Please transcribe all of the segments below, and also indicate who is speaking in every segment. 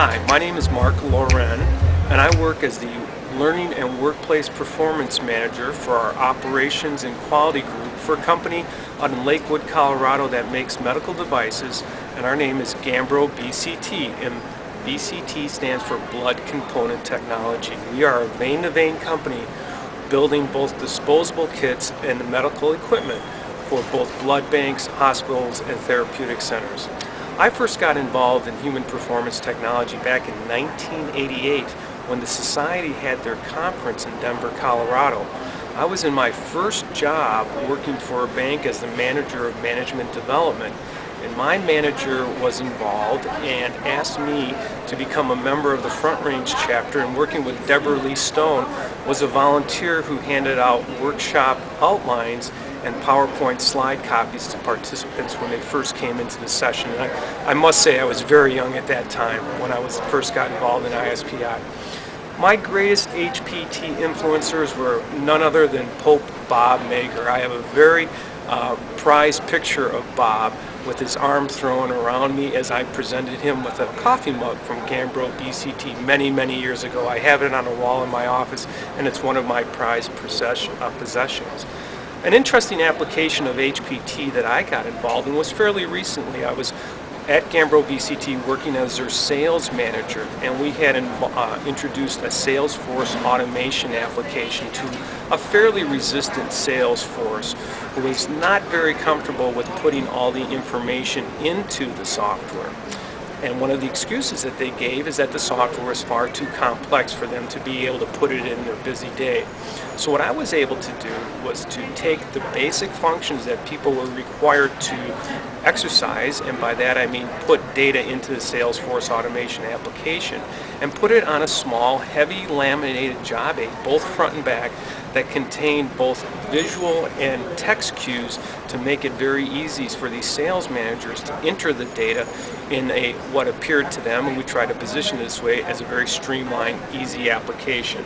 Speaker 1: Hi, my name is Mark Laurin, and I work as the Learning and Workplace Performance Manager for our Operations and Quality Group for a company out in Lakewood, Colorado that makes medical devices, and our name is Gambro BCT, and BCT stands for Blood Component Technology. We are a vein-to-vein company building both disposable kits and medical equipment for both blood banks, hospitals, and therapeutic centers. I first got involved in human performance technology back in 1988 when the Society had their conference in Denver, Colorado. I was in my first job working for a bank as the manager of management development, and my manager was involved and asked me to become a member of the Front Range chapter, and working with Deborah Lee Stone was a volunteer who handed out workshop outlines and PowerPoint slide copies to participants when they first came into the session. And I must say I was very young at that time when I first got involved in ISPI. My greatest HPT influencers were none other than Pope Bob Mager. I have a very prized picture of Bob with his arm thrown around me as I presented him with a coffee mug from Gambro BCT many years ago. I have it on a wall in my office, and it's one of my prized possessions. An interesting application of HPT that I got involved in was fairly recently. I was at Gambro BCT working as their sales manager, and we had introduced a Salesforce automation application to a fairly resistant sales force who was not very comfortable with putting all the information into the software. And one of the excuses that they gave is that the software was far too complex for them to be able to put it in their busy day. So what I was able to do was to take the basic functions that people were required to exercise, and by that I mean put data into the Salesforce automation application, and put it on a small, heavy laminated job aid, both front and back, that contained both visual and text cues to make it very easy for these sales managers to enter the data in what appeared to them, and we try to position it this way, as a very streamlined, easy application.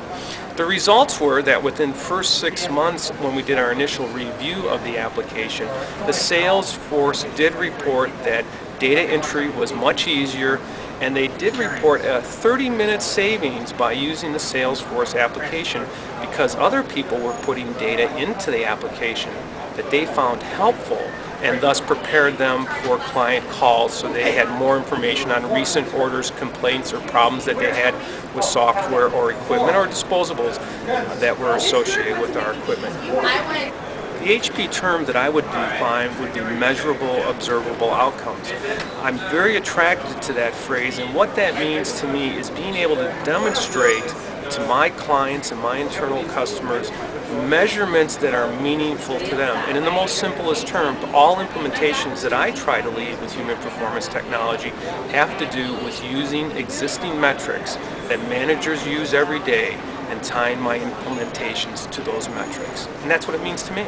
Speaker 1: The results were that within the first 6 months, when we did our initial review of the application, the Salesforce did report that data entry was much easier, and they did report a 30-minute savings by using the Salesforce application because other people were putting data into the application that they found helpful, and thus prepared them for client calls, so they had more information on recent orders, complaints, or problems that they had with software or equipment or disposables that were associated with our equipment. The HP term that I would define would be measurable, observable outcomes. I'm very attracted to that phrase, and what that means to me is being able to demonstrate to my clients and my internal customers measurements that are meaningful to them. And in the most simplest term, all implementations that I try to lead with human performance technology have to do with using existing metrics that managers use every day and tying my implementations to those metrics. And that's what it means to me.